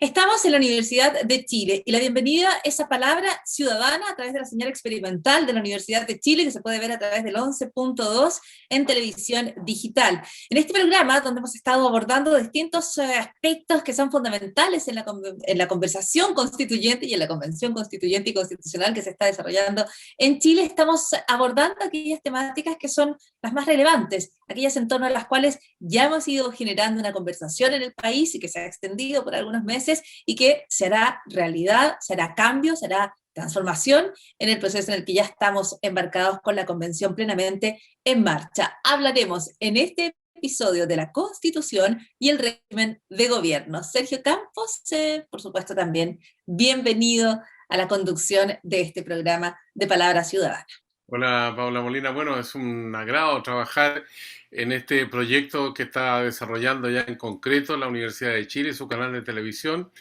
Estamos en la Universidad de Chile y la bienvenida es a Palabra Ciudadana a través de la señal experimental de la Universidad de Chile, que se puede ver a través del 11.2 en televisión digital. En este programa, donde hemos estado abordando distintos aspectos que son fundamentales en la conversación constituyente y en la convención constituyente y constitucional que se está desarrollando en Chile, estamos abordando aquellas temáticas que son las más relevantes, aquellas en torno a las cuales ya hemos ido generando una conversación en el país y que se ha extendido por algunos meses y que será realidad, será cambio, será transformación en el proceso en el que ya estamos embarcados con la convención plenamente en marcha. Hablaremos en este episodio de la Constitución y el régimen de gobierno. Sergio Campos, por supuesto también, bienvenido a la conducción de este programa de Palabra Ciudadana. Hola Paula Molina, bueno, es un agrado trabajar en este proyecto que está desarrollando ya en concreto la Universidad de Chile, su canal de televisión.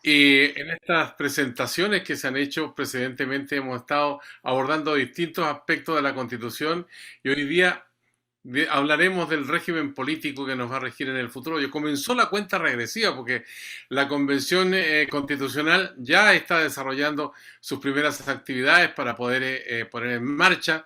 Y en estas presentaciones que se han hecho precedentemente hemos estado abordando distintos aspectos de la Constitución y hoy día hablaremos del régimen político que nos va a regir en el futuro. Ya comenzó la cuenta regresiva porque la Convención Constitucional ya está desarrollando sus primeras actividades para poder poner en marcha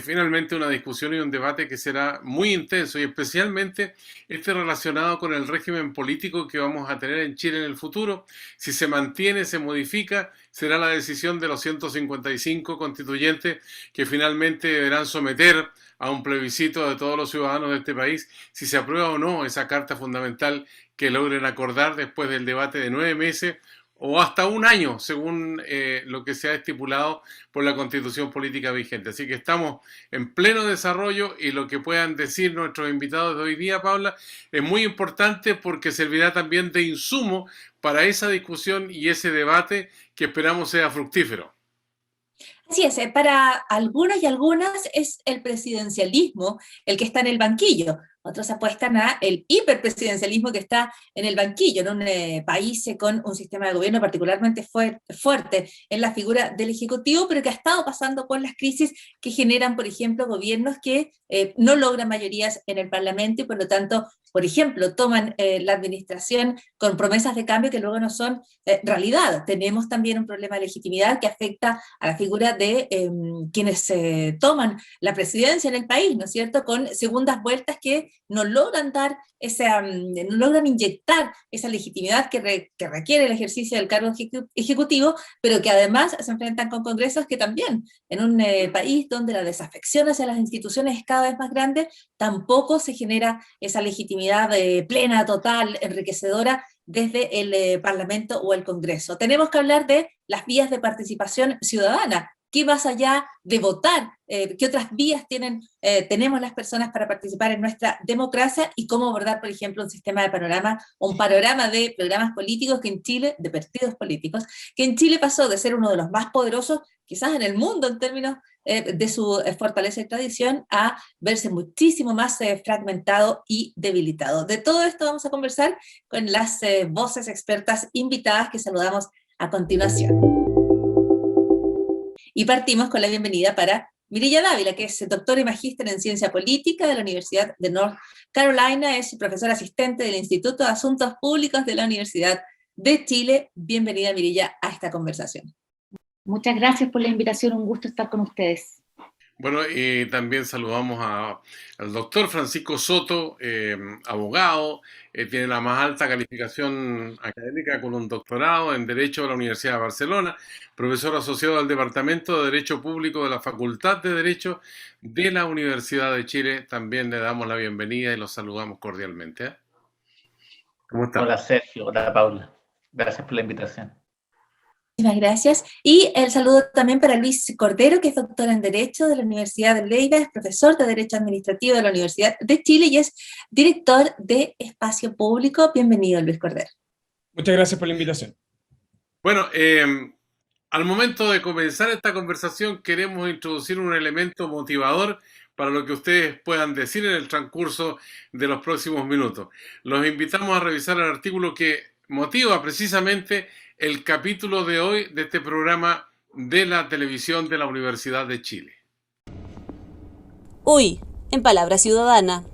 finalmente una discusión y un debate que será muy intenso y especialmente relacionado con el régimen político que vamos a tener en Chile en el futuro. Si se mantiene, se modifica, será la decisión de los 155 constituyentes que finalmente deberán someter a un plebiscito de todos los ciudadanos de este país si se aprueba o no esa carta fundamental que logren acordar después del debate de 9 meses o hasta un año, según lo que se ha estipulado por la Constitución política vigente. Así que estamos en pleno desarrollo y lo que puedan decir nuestros invitados de hoy día, Paula, es muy importante porque servirá también de insumo para esa discusión y ese debate que esperamos sea fructífero. Así es, para algunos y algunas es el presidencialismo el que está en el banquillo. Otros apuestan a el hiperpresidencialismo que está en el banquillo, en un país con un sistema de gobierno particularmente fuerte en la figura del Ejecutivo, pero que ha estado pasando con las crisis que generan, por ejemplo, gobiernos que no logran mayorías en el Parlamento y, por lo tanto, por ejemplo, toman la administración con promesas de cambio que luego no son realidad. Tenemos también un problema de legitimidad que afecta a la figura de quienes toman la presidencia en el país, ¿no es cierto?, con segundas vueltas que no logran dar no logran inyectar esa legitimidad que requiere el ejercicio del cargo ejecutivo, pero que además se enfrentan con congresos que también, en un país donde la desafección hacia las instituciones es cada vez más grande, tampoco se genera esa legitimidad plena, total, enriquecedora desde el Parlamento o el Congreso. Tenemos que hablar de las vías de participación ciudadana. ¿Qué más allá de votar? ¿Qué otras vías tenemos las personas para participar en nuestra democracia? Y cómo abordar, por ejemplo, un panorama de programas políticos que en Chile, de partidos políticos, que en Chile pasó de ser uno de los más poderosos, quizás en el mundo en términos de su fortaleza y tradición, a verse muchísimo más fragmentado y debilitado. De todo esto vamos a conversar con las voces expertas invitadas que saludamos a continuación. Y partimos con la bienvenida para Mireya Dávila, que es doctora y magíster en Ciencia Política de la Universidad de North Carolina, es profesora asistente del Instituto de Asuntos Públicos de la Universidad de Chile. Bienvenida, Mireya, a esta conversación. Muchas gracias por la invitación, un gusto estar con ustedes. Bueno, y también saludamos al doctor Francisco Soto, abogado, tiene la más alta calificación académica con un doctorado en Derecho de la Universidad de Barcelona, profesor asociado al Departamento de Derecho Público de la Facultad de Derecho de la Universidad de Chile. También le damos la bienvenida y los saludamos cordialmente. ¿Cómo está? Hola Sergio, hola Paula, gracias por la invitación. Muchas gracias. Y el saludo también para Luis Cordero, que es doctor en Derecho de la Universidad de Lleida, es profesor de Derecho Administrativo de la Universidad de Chile y es director de Espacio Público. Bienvenido, Luis Cordero. Muchas gracias por la invitación. Bueno, al momento de comenzar esta conversación queremos introducir un elemento motivador para lo que ustedes puedan decir en el transcurso de los próximos minutos. Los invitamos a revisar el artículo que motiva precisamente el capítulo de hoy de este programa de la televisión de la Universidad de Chile. Hoy, en Palabra Ciudadana.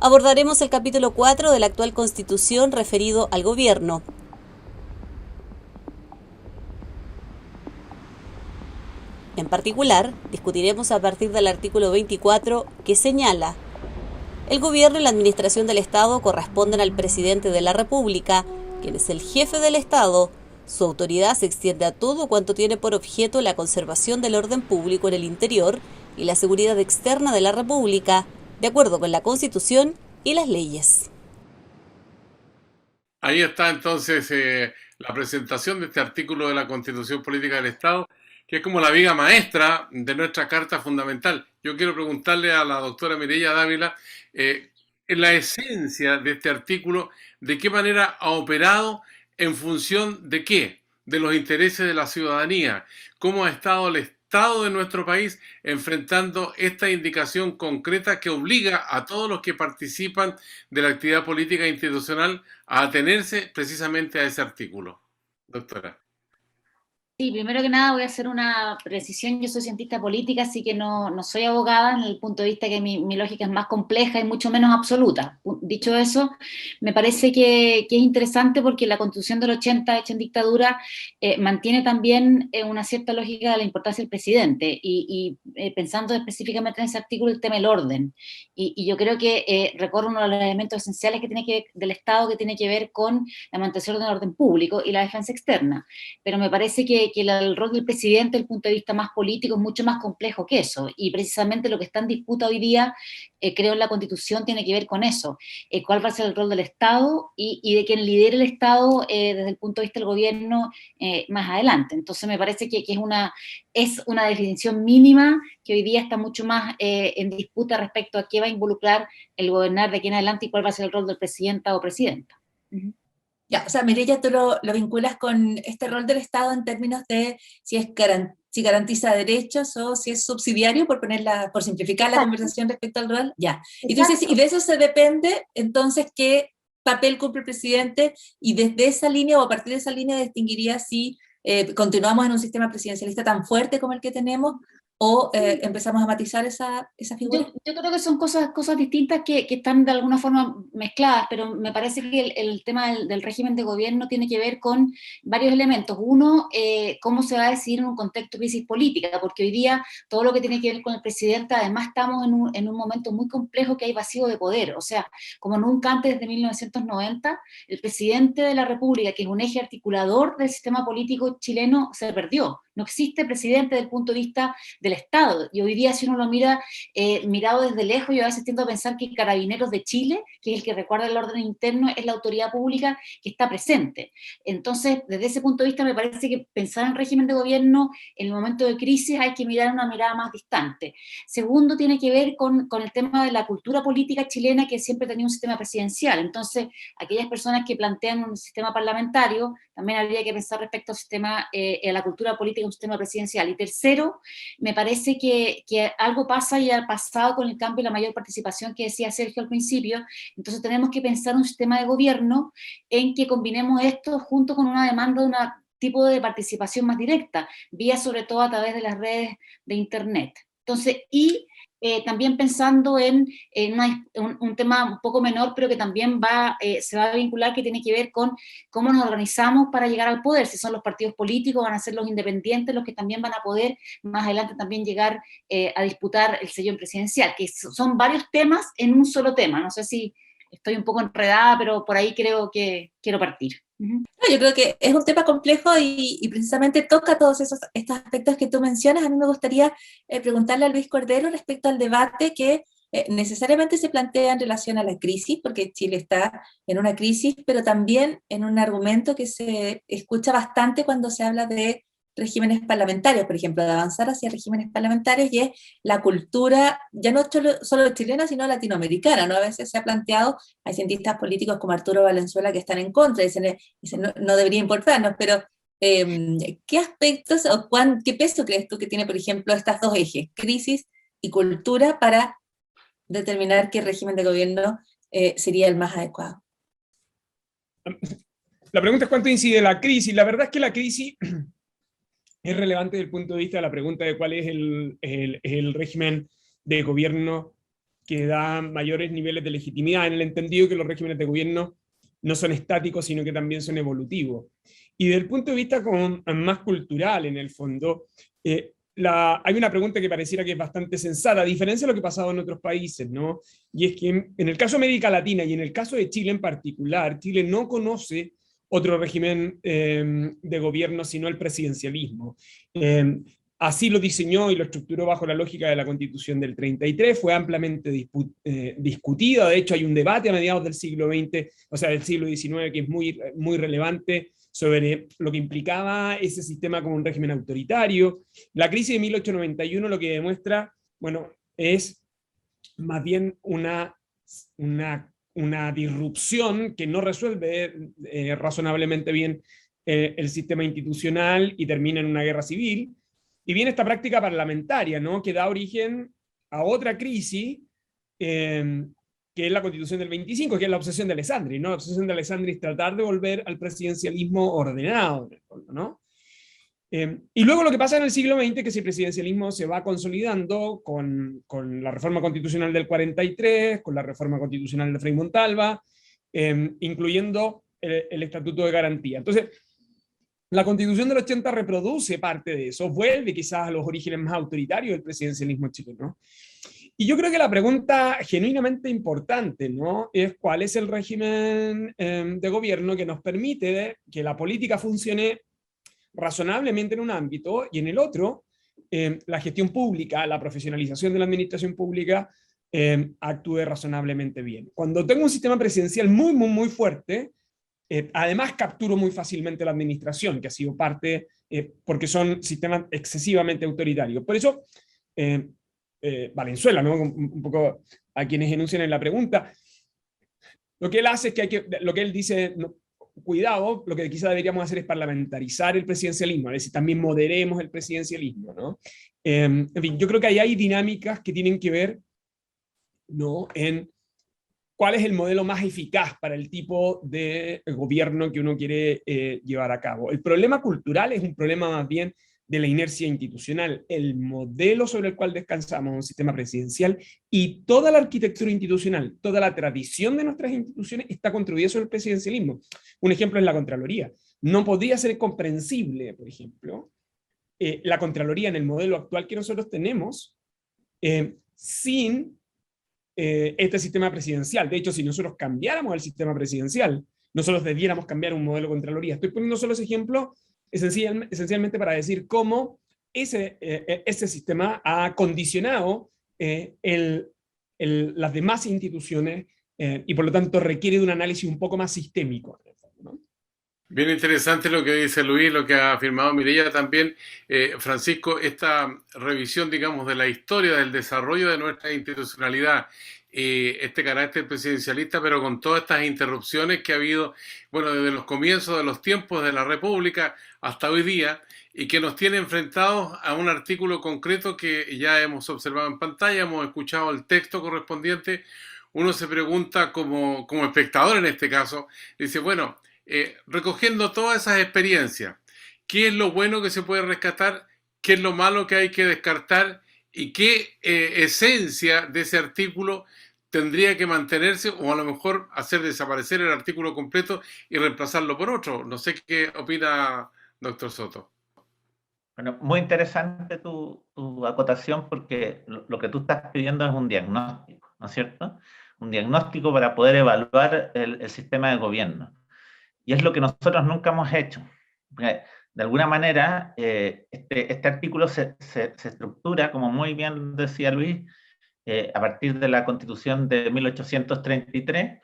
abordaremos el capítulo 4 de la actual Constitución referido al gobierno. En particular, discutiremos a partir del artículo 24, que señala: el gobierno y la administración del Estado corresponden al presidente de la República, quien es el jefe del Estado. Su autoridad se extiende a todo cuanto tiene por objeto la conservación del orden público en el interior y la seguridad externa de la República, de acuerdo con la Constitución y las leyes. Ahí está entonces la presentación de este artículo de la Constitución Política del Estado, que es como la viga maestra de nuestra Carta Fundamental. Yo quiero preguntarle a la doctora Mireya Dávila, en la esencia de este artículo, ¿de qué manera ha operado? ¿En función de qué? De los intereses de la ciudadanía. ¿Cómo ha estado el Estado de nuestro país enfrentando esta indicación concreta que obliga a todos los que participan de la actividad política e institucional a atenerse precisamente a ese artículo? Doctora. Sí, primero que nada voy a hacer una precisión. Yo soy cientista política, así que no soy abogada, en el punto de vista que mi lógica es más compleja y mucho menos absoluta. Dicho eso, me parece que es interesante porque la Constitución del 80, hecha en dictadura, mantiene también una cierta lógica de la importancia del presidente, y pensando específicamente en ese artículo, el tema del orden. Y yo creo que recorre uno de los elementos esenciales que tiene que del Estado, que tiene que ver con la mantención del orden público y la defensa externa. Pero me parece que el rol del presidente, desde el punto de vista más político, es mucho más complejo que eso, y precisamente lo que está en disputa hoy día, creo, en la Constitución, tiene que ver con eso, cuál va a ser el rol del Estado y de quien lidere el Estado desde el punto de vista del gobierno más adelante. Entonces me parece que es una definición mínima que hoy día está mucho más en disputa respecto a qué va a involucrar el gobernar de aquí en adelante y cuál va a ser el rol del presidenta o presidenta. Uh-huh. Ya, o sea, Mireya, tú lo vinculas con este rol del Estado en términos de si garantiza derechos o si es subsidiario, por simplificar la conversación respecto al rol. Ya. Y tú dices, y de eso se depende, entonces, qué papel cumple el presidente, y desde esa línea o a partir de esa línea distinguiría si continuamos en un sistema presidencialista tan fuerte como el que tenemos, o empezamos a matizar esa figura. Yo creo que son cosas distintas que están de alguna forma mezcladas, pero me parece que el tema del régimen de gobierno tiene que ver con varios elementos. Uno, cómo se va a decidir en un contexto de crisis política, porque hoy día todo lo que tiene que ver con el presidente, además estamos en un momento muy complejo, que hay vacío de poder. O sea, como nunca antes desde 1990, el presidente de la República, que es un eje articulador del sistema político chileno, se perdió. No existe presidente desde el punto de vista del Estado, y hoy día, si uno lo mira mirado desde lejos, yo a veces tiendo a pensar que Carabineros de Chile, que es el que recuerda el orden interno, es la autoridad pública que está presente. Entonces, desde ese punto de vista, me parece que pensar en régimen de gobierno en el momento de crisis hay que mirar una mirada más distante. Segundo, tiene que ver con el tema de la cultura política chilena, que siempre tenía un sistema presidencial. Entonces, aquellas personas que plantean un sistema parlamentario, también habría que pensar respecto al sistema, a la cultura política, un sistema presidencial. Y tercero, me parece que algo pasa y ha pasado con el cambio y la mayor participación que decía Sergio al principio. Entonces tenemos que pensar un sistema de gobierno en que combinemos esto junto con una demanda de un tipo de participación más directa, vía sobre todo a través de las redes de Internet. Entonces, también pensando en un tema un poco menor, pero que también se va a vincular, que tiene que ver con cómo nos organizamos para llegar al poder. Si son los partidos políticos, van a ser los independientes los que también van a poder más adelante también llegar a disputar el sillón presidencial, que son varios temas en un solo tema. No sé si estoy un poco enredada, pero por ahí creo que quiero partir. No, yo creo que es un tema complejo y precisamente toca todos estos aspectos que tú mencionas. A mí me gustaría preguntarle a Luis Cordero respecto al debate que necesariamente se plantea en relación a la crisis, porque Chile está en una crisis, pero también en un argumento que se escucha bastante cuando se habla de regímenes parlamentarios, por ejemplo, de avanzar hacia regímenes parlamentarios, y es la cultura, ya no solo chilena, sino latinoamericana, ¿no? A veces se ha planteado, hay cientistas políticos como Arturo Valenzuela que están en contra, dicen no debería importarnos, pero ¿qué aspectos o qué peso crees tú que tiene, por ejemplo, estas dos ejes, crisis y cultura, para determinar qué régimen de gobierno sería el más adecuado? La pregunta es cuánto incide la crisis. La verdad es que la crisis es relevante desde el punto de vista de la pregunta de cuál es el régimen de gobierno que da mayores niveles de legitimidad, en el entendido que los regímenes de gobierno no son estáticos, sino que también son evolutivos. Y desde el punto de vista como más cultural, en el fondo, hay una pregunta que pareciera que es bastante sensata, a diferencia de lo que ha pasado en otros países, ¿no? Y es que en el caso de América Latina y en el caso de Chile en particular, Chile no conoce otro régimen de gobierno sino el presidencialismo. Así lo diseñó y lo estructuró bajo la lógica de la Constitución del 33, fue ampliamente discutida, de hecho hay un debate a mediados del siglo XX, o sea, del siglo XIX, que es muy, muy relevante sobre lo que implicaba ese sistema como un régimen autoritario. La crisis de 1891 lo que demuestra, bueno, es más bien una disrupción que no resuelve razonablemente bien el sistema institucional y termina en una guerra civil. Y viene esta práctica parlamentaria, ¿no? Que da origen a otra crisis, que es la Constitución del 25, que es la obsesión de Alessandri, ¿no? La obsesión de Alessandri es tratar de volver al presidencialismo ordenado, ¿no? Y luego lo que pasa en el siglo XX es que ese presidencialismo se va consolidando con la reforma constitucional del 43, con la reforma constitucional de Frei Montalva, incluyendo el Estatuto de Garantía. Entonces, la Constitución del 80 reproduce parte de eso, vuelve quizás a los orígenes más autoritarios del presidencialismo chileno. Y yo creo que la pregunta genuinamente importante, ¿no?, es cuál es el régimen de gobierno que nos permite que la política funcione razonablemente en un ámbito y en el otro, la gestión pública, la profesionalización de la administración pública actúe razonablemente bien. Cuando tengo un sistema presidencial muy, muy, muy fuerte, además capturo muy fácilmente la administración, que ha sido parte, porque son sistemas excesivamente autoritarios. Por eso, Valenzuela, ¿no?, un poco a quienes enuncian en la pregunta, lo que él hace es que lo que él dice, no, cuidado, lo que quizá deberíamos hacer es parlamentarizar el presidencialismo, es decir, también moderemos el presidencialismo, ¿no? En fin, yo creo que ahí hay dinámicas que tienen que ver, ¿no?, en cuál es el modelo más eficaz para el tipo de gobierno que uno quiere llevar a cabo. El problema cultural es un problema más bien de la inercia institucional. El modelo sobre el cual descansamos, un sistema presidencial, y toda la arquitectura institucional, toda la tradición de nuestras instituciones está construida sobre el presidencialismo. Un ejemplo es la Contraloría. No podría ser comprensible, por ejemplo, la Contraloría en el modelo actual que nosotros tenemos, sin este sistema presidencial. De hecho, si nosotros cambiáramos el sistema presidencial, nosotros debiéramos cambiar un modelo de Contraloría. Estoy poniendo solo ese ejemplo esencialmente para decir cómo ese sistema ha condicionado las demás instituciones y por lo tanto requiere de un análisis un poco más sistémico, ¿no? Bien interesante lo que dice Luis, lo que ha afirmado Mireya también. Francisco, esta revisión, digamos, de la historia del desarrollo de nuestra institucionalidad, este carácter presidencialista, pero con todas estas interrupciones que ha habido, bueno, desde los comienzos de los tiempos de la República hasta hoy día, y que nos tiene enfrentados a un artículo concreto que ya hemos observado en pantalla, hemos escuchado el texto correspondiente. Uno se pregunta como espectador en este caso, dice, bueno, recogiendo todas esas experiencias, ¿qué es lo bueno que se puede rescatar? ¿Qué es lo malo que hay que descartar? ¿Y qué esencia de ese artículo tendría que mantenerse, o a lo mejor hacer desaparecer el artículo completo y reemplazarlo por otro? No sé qué opina doctor Soto. Bueno, muy interesante tu acotación, porque lo que tú estás pidiendo es un diagnóstico, ¿no es cierto? Un diagnóstico para poder evaluar el sistema de gobierno. Y es lo que nosotros nunca hemos hecho. De alguna manera, este artículo se estructura, como muy bien decía Luis, a partir de la Constitución de 1833,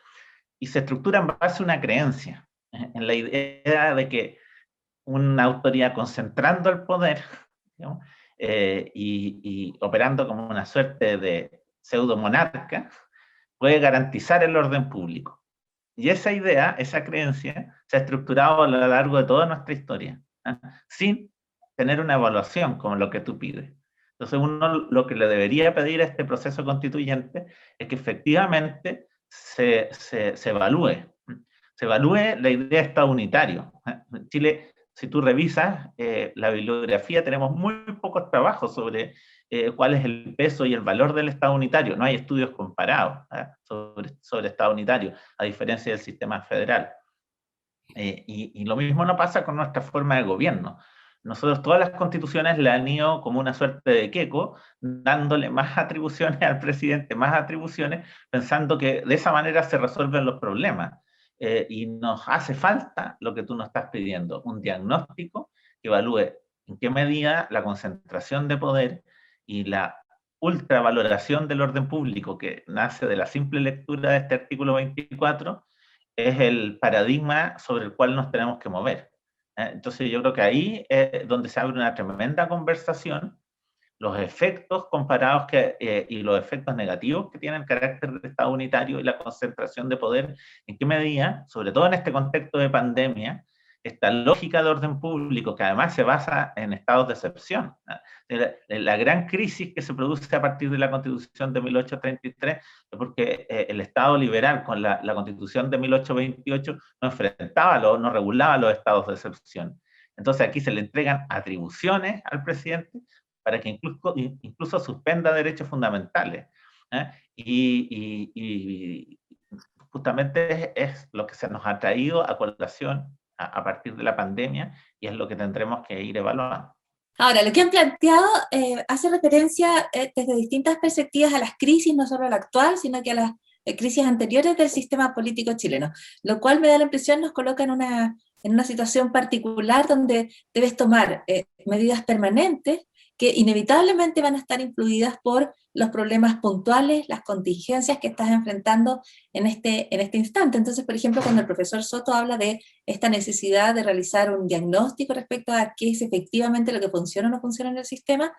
y se estructura en base a una creencia, en la idea de que una autoridad concentrando el poder, ¿no?, y operando como una suerte de pseudo monarca, puede garantizar el orden público. Y esa idea, esa creencia, se ha estructurado a lo largo de toda nuestra historia, sin tener una evaluación como lo que tú pides. Entonces, uno lo que le debería pedir a este proceso constituyente es que efectivamente se evalúe la idea de Estado unitario. Chile si tú revisas la bibliografía, tenemos muy pocos trabajos sobre cuál es el peso y el valor del Estado unitario. No hay estudios comparados sobre Estado unitario, a diferencia del sistema federal. Y lo mismo no pasa con nuestra forma de gobierno. Nosotros todas las constituciones le han ido como una suerte de queco, dándole más atribuciones al presidente, más atribuciones, pensando que de esa manera se resuelven los problemas. Y nos hace falta lo que tú nos estás pidiendo, un diagnóstico que evalúe en qué medida la concentración de poder y la ultravaloración del orden público que nace de la simple lectura de este artículo 24 es el paradigma sobre el cual nos tenemos que mover. Entonces yo creo que ahí es donde se abre una tremenda conversación, los efectos comparados y los efectos negativos que tiene el carácter de Estado unitario y la concentración de poder, en qué medida, sobre todo en este contexto de pandemia, esta lógica de orden público, que además se basa en estados de excepción. La gran crisis que se produce a partir de la Constitución de 1833 es porque el Estado liberal con la Constitución de 1828 no enfrentaba, no regulaba los estados de excepción. Entonces aquí se le entregan atribuciones al presidente para que incluso suspenda derechos fundamentales. Y justamente es lo que se nos ha traído a colación a partir de la pandemia, y es lo que tendremos que ir evaluando. Ahora, lo que han planteado hace referencia desde distintas perspectivas a las crisis, no solo a la actual, sino que a las crisis anteriores del sistema político chileno, lo cual me da la impresión nos coloca en una situación particular donde debes tomar medidas permanentes que inevitablemente van a estar influidas por los problemas puntuales, las contingencias que estás enfrentando en este instante. Entonces, por ejemplo, cuando el profesor Soto habla de esta necesidad de realizar un diagnóstico respecto a qué es efectivamente lo que funciona o no funciona en el sistema,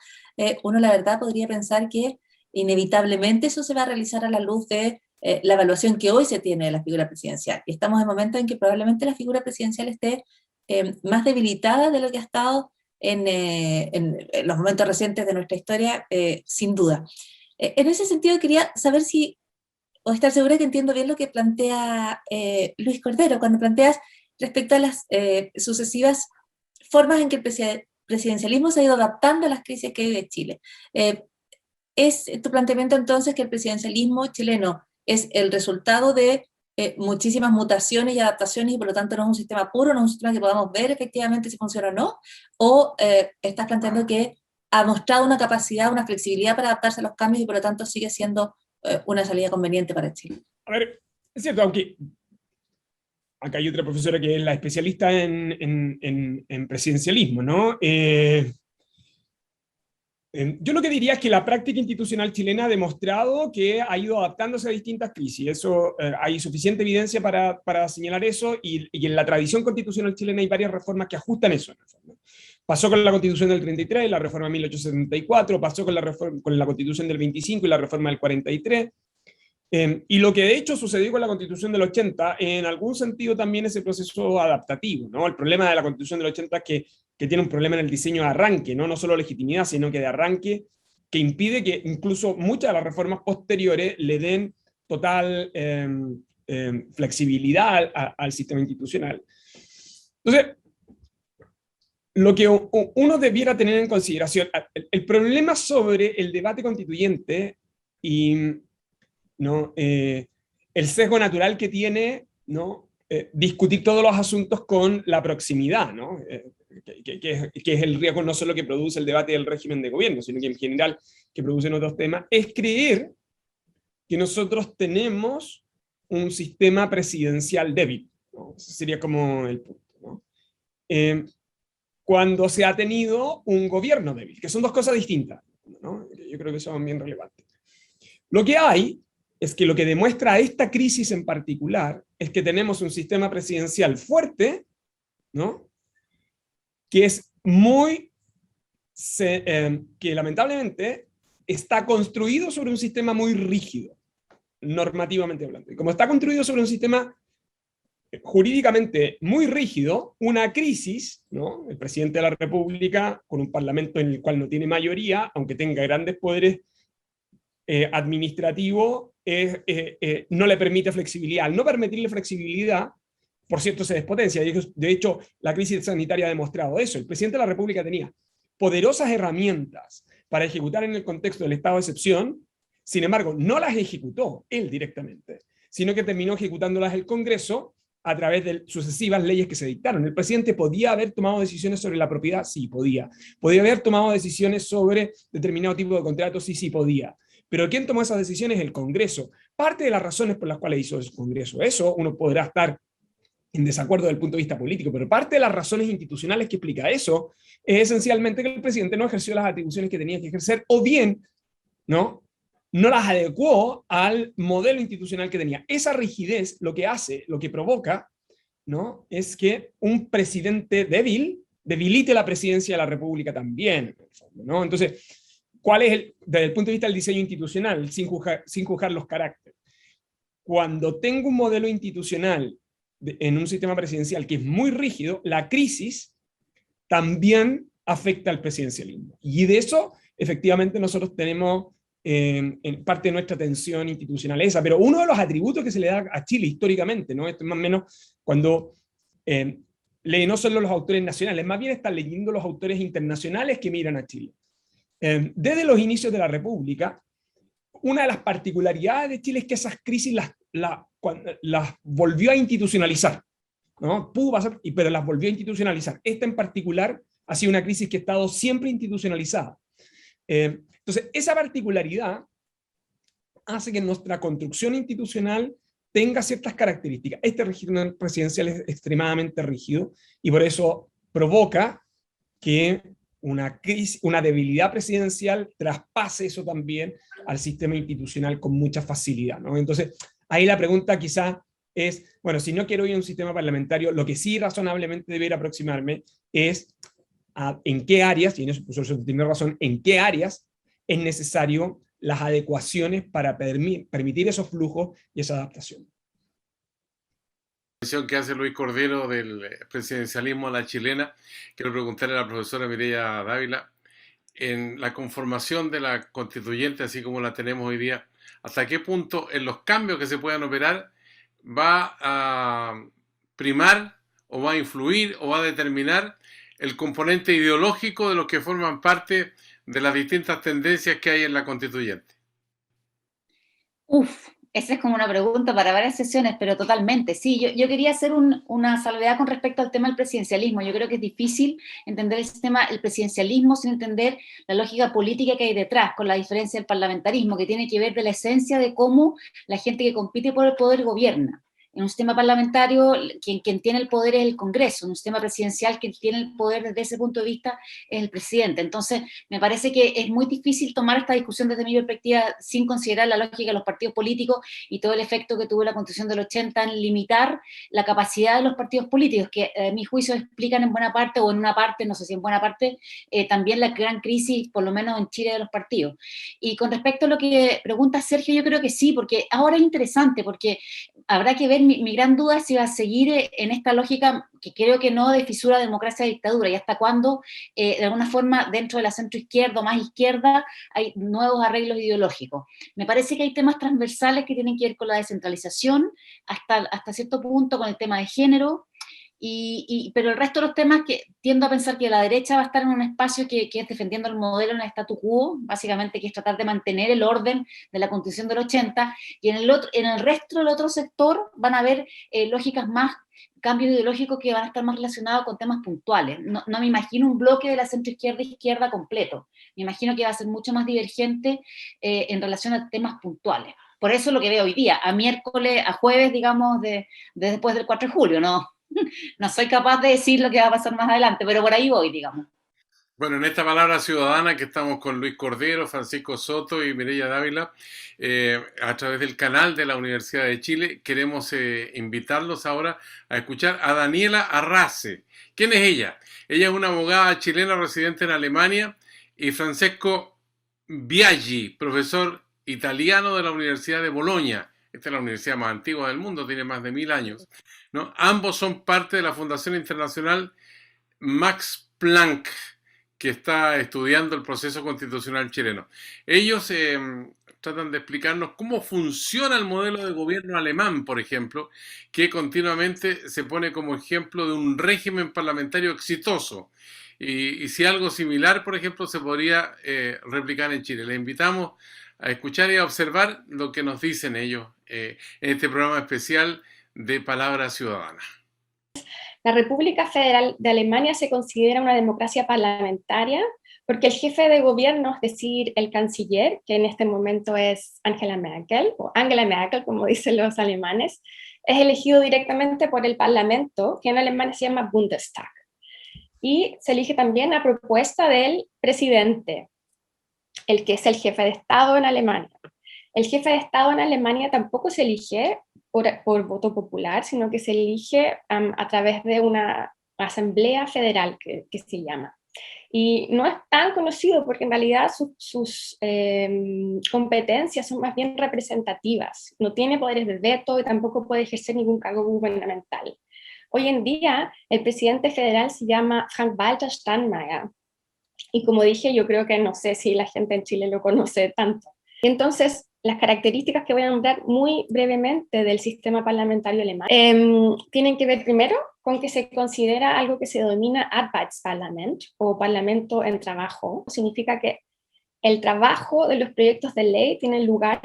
uno la verdad podría pensar que inevitablemente eso se va a realizar a la luz de la evaluación que hoy se tiene de la figura presidencial. Y estamos en momentos en que probablemente la figura presidencial esté más debilitada de lo que ha estado en los momentos recientes de nuestra historia, sin duda. En ese sentido quería saber o estar segura que entiendo bien lo que plantea Luis Cordero, cuando planteas respecto a las sucesivas formas en que el presidencialismo se ha ido adaptando a las crisis que vive Chile. ¿Es tu planteamiento entonces que el presidencialismo chileno es el resultado de muchísimas mutaciones y adaptaciones y por lo tanto no es un sistema puro, no es un sistema que podamos ver efectivamente si funciona o no? ¿O estás planteando que ha mostrado una capacidad, una flexibilidad para adaptarse a los cambios y por lo tanto sigue siendo una salida conveniente para Chile? A ver, es cierto, aunque acá hay otra profesora que es la especialista en presidencialismo, ¿no? Yo lo que diría es que la práctica institucional chilena ha demostrado que ha ido adaptándose a distintas crisis. Eso, hay suficiente evidencia para señalar eso, y en la tradición constitucional chilena hay varias reformas que ajustan eso. Pasó con la Constitución del 33, la reforma de 1874, pasó con la Constitución del 25 y la reforma del 43. Y lo que de hecho sucedió con la Constitución del 80, en algún sentido también ese proceso adaptativo, ¿no? El problema de la Constitución del 80 es que tiene un problema en el diseño de arranque, ¿no? No solo legitimidad, sino que de arranque, que impide que incluso muchas de las reformas posteriores le den total flexibilidad al sistema institucional. Entonces, lo que uno debiera tener en consideración, el problema sobre el debate constituyente y ¿no? El sesgo natural que tiene, ¿no? Discutir todos los asuntos con la proximidad, ¿no? Que es el riesgo no solo que produce el debate del régimen de gobierno, sino que en general que producen otros temas, es creer que nosotros tenemos un sistema presidencial débil, ¿no? Ese sería como el punto, ¿no? Cuando se ha tenido un gobierno débil, que son dos cosas distintas, ¿no? Yo creo que son bien relevantes. Lo que hay es que lo que demuestra esta crisis en particular es que tenemos un sistema presidencial fuerte, ¿no? Que es que lamentablemente está construido sobre un sistema muy rígido, normativamente hablando. Y como está construido sobre un sistema jurídicamente muy rígido, una crisis, ¿no? El presidente de la República, con un parlamento en el cual no tiene mayoría, aunque tenga grandes poderes administrativos, no le permite flexibilidad. Al no permitirle flexibilidad, por cierto, se despotencia. De hecho, la crisis sanitaria ha demostrado eso. El presidente de la República tenía poderosas herramientas para ejecutar en el contexto del estado de excepción, sin embargo, no las ejecutó él directamente, sino que terminó ejecutándolas el Congreso a través de sucesivas leyes que se dictaron. ¿El presidente podía haber tomado decisiones sobre la propiedad? Sí, podía. ¿Podía haber tomado decisiones sobre determinado tipo de contratos? Sí, sí, podía. Pero ¿quién tomó esas decisiones? El Congreso. Parte de las razones por las cuales hizo el Congreso eso, uno podrá estar en desacuerdo desde el punto de vista político, pero parte de las razones institucionales que explica eso es esencialmente que el presidente no ejerció las atribuciones que tenía que ejercer, o bien no las adecuó al modelo institucional que tenía. Esa rigidez lo que hace, lo que provoca, ¿no?, es que un presidente débil debilite la presidencia de la República también, ¿no? Entonces, ¿cuál es desde el punto de vista del diseño institucional, sin juzgar los caracteres? Cuando tengo un modelo institucional en un sistema presidencial que es muy rígido, la crisis también afecta al presidencialismo. Y de eso, efectivamente, nosotros tenemos en parte de nuestra atención institucional esa. Pero uno de los atributos que se le da a Chile históricamente, ¿no?, esto es más o menos cuando lee no solo los autores nacionales, más bien están leyendo los autores internacionales que miran a Chile. Desde los inicios de la República, una de las particularidades de Chile es que esas crisis las volvió a institucionalizar, ¿no? Pudo pasar, pero las volvió a institucionalizar. Esta en particular ha sido una crisis que ha estado siempre institucionalizada. Entonces, esa particularidad hace que nuestra construcción institucional tenga ciertas características. Este régimen presidencial es extremadamente rígido y por eso provoca que una crisis, una debilidad presidencial traspase eso también al sistema institucional con mucha facilidad, ¿no? Entonces, ahí la pregunta quizá es, bueno, si no quiero ir a un sistema parlamentario, lo que sí razonablemente debería aproximarme es en qué áreas, y en eso pues, tiene razón, en qué áreas es necesario las adecuaciones para permitir esos flujos y esa adaptación. La visión que hace Luis Cordero del presidencialismo a la chilena, quiero preguntarle a la profesora Mireya Dávila, en la conformación de la constituyente, así como la tenemos hoy día, ¿hasta qué punto en los cambios que se puedan operar va a primar o va a influir o va a determinar el componente ideológico de los que forman parte de las distintas tendencias que hay en la constituyente? Esa es como una pregunta para varias sesiones, pero totalmente. Sí, yo quería hacer una salvedad con respecto al tema del presidencialismo. Yo creo que es difícil entender el presidencialismo sin entender la lógica política que hay detrás, con la diferencia del parlamentarismo, que tiene que ver de la esencia de cómo la gente que compite por el poder gobierna. En un sistema parlamentario, quien tiene el poder es el Congreso. En un sistema presidencial, quien tiene el poder desde ese punto de vista es el presidente. Entonces, me parece que es muy difícil tomar esta discusión desde mi perspectiva sin considerar la lógica de los partidos políticos y todo el efecto que tuvo la Constitución del 80 en limitar la capacidad de los partidos políticos, que a mi juicio explican en buena parte, o en una parte, no sé si en buena parte, también la gran crisis, por lo menos en Chile, de los partidos. Y con respecto a lo que pregunta Sergio, yo creo que sí, porque ahora es interesante, porque habrá que ver, mi gran duda es si va a seguir en esta lógica, que creo que no, de fisura, democracia, dictadura, y hasta cuándo, de alguna forma, dentro de la centroizquierda o más izquierda, hay nuevos arreglos ideológicos. Me parece que hay temas transversales que tienen que ver con la descentralización, hasta cierto punto con el tema de género, pero el resto de los temas, que tiendo a pensar que la derecha va a estar en un espacio que es defendiendo el modelo en el statu quo, básicamente, que es tratar de mantener el orden de la Constitución del 80, y en el resto del otro sector van a haber lógicas más, cambios ideológicos que van a estar más relacionados con temas puntuales. No me imagino un bloque de la centroizquierda e izquierda completo. Me imagino que va a ser mucho más divergente en relación a temas puntuales. Por eso lo que veo hoy día, a jueves, digamos, de después del 4 de julio, ¿no? No soy capaz de decir lo que va a pasar más adelante, pero por ahí voy, digamos. Bueno, en esta palabra ciudadana que estamos con Luis Cordero, Francisco Soto y Mireya Dávila, a través del canal de la Universidad de Chile, queremos invitarlos ahora a escuchar a Daniela Arrase. ¿Quién es ella? Ella es una abogada chilena residente en Alemania, y Francesco Biaggi, profesor italiano de la Universidad de Bolonia. Esta es la universidad más antigua del mundo, tiene más de 1000 años, ¿no? Ambos son parte de la Fundación Internacional Max Planck, que está estudiando el proceso constitucional chileno. Ellos tratan de explicarnos cómo funciona el modelo de gobierno alemán, por ejemplo, que continuamente se pone como ejemplo de un régimen parlamentario exitoso. Y si algo similar, por ejemplo, se podría replicar en Chile. Les invitamos a escuchar y a observar lo que nos dicen ellos en este programa especial de Palabra Ciudadana. La República Federal de Alemania se considera una democracia parlamentaria porque el jefe de gobierno, es decir, el canciller, que en este momento es Angela Merkel, o Angela Merkel, como dicen los alemanes, es elegido directamente por el Parlamento, que en Alemania se llama Bundestag. Y se elige también a propuesta del presidente, el que es el jefe de Estado en Alemania. El jefe de Estado en Alemania tampoco se elige por voto popular, sino que se elige a través de una asamblea federal que se llama. Y no es tan conocido porque en realidad sus competencias son más bien representativas. No tiene poderes de veto y tampoco puede ejercer ningún cargo gubernamental. Hoy en día el presidente federal se llama Frank-Walter Steinmeier. Y como dije, yo creo que no sé si la gente en Chile lo conoce tanto. Entonces, las características que voy a nombrar muy brevemente del sistema parlamentario alemán tienen que ver primero con que se considera algo que se denomina Arbeitsparlament o parlamento en trabajo. Significa que el trabajo de los proyectos de ley tiene lugar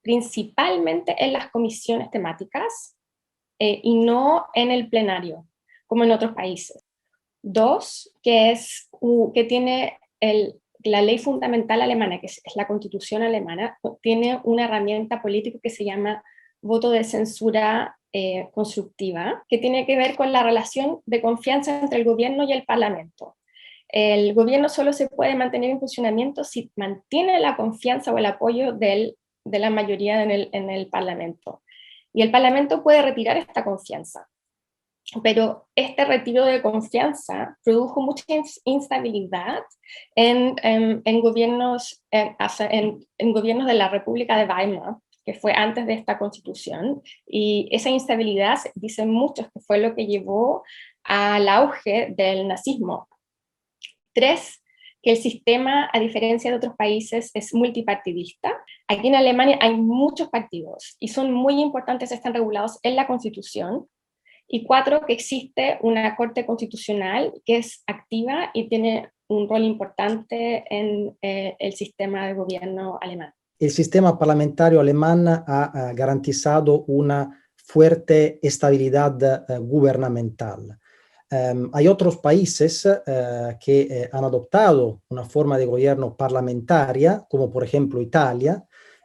principalmente en las comisiones temáticas y no en el plenario, como en otros países. Dos, que tiene la ley fundamental alemana, que es la Constitución alemana, tiene una herramienta política que se llama voto de censura constructiva, que tiene que ver con la relación de confianza entre el gobierno y el parlamento. El gobierno solo se puede mantener en funcionamiento si mantiene la confianza o el apoyo de la mayoría en el parlamento. Y el parlamento puede retirar esta confianza. Pero este retiro de confianza produjo mucha instabilidad en gobiernos de la República de Weimar, que fue antes de esta constitución, y esa instabilidad, dicen muchos, que fue lo que llevó al auge del nazismo. Tres, que el sistema, a diferencia de otros países, es multipartidista. Aquí en Alemania hay muchos partidos, y son muy importantes, están regulados en la Constitución. Y cuatro, que existe una Corte Constitucional que es activa y tiene un rol importante en el sistema de gobierno alemán. El sistema parlamentario alemán ha garantizado una fuerte estabilidad gubernamental. Hay otros países que han adoptado una forma de gobierno parlamentaria, como por ejemplo Italia,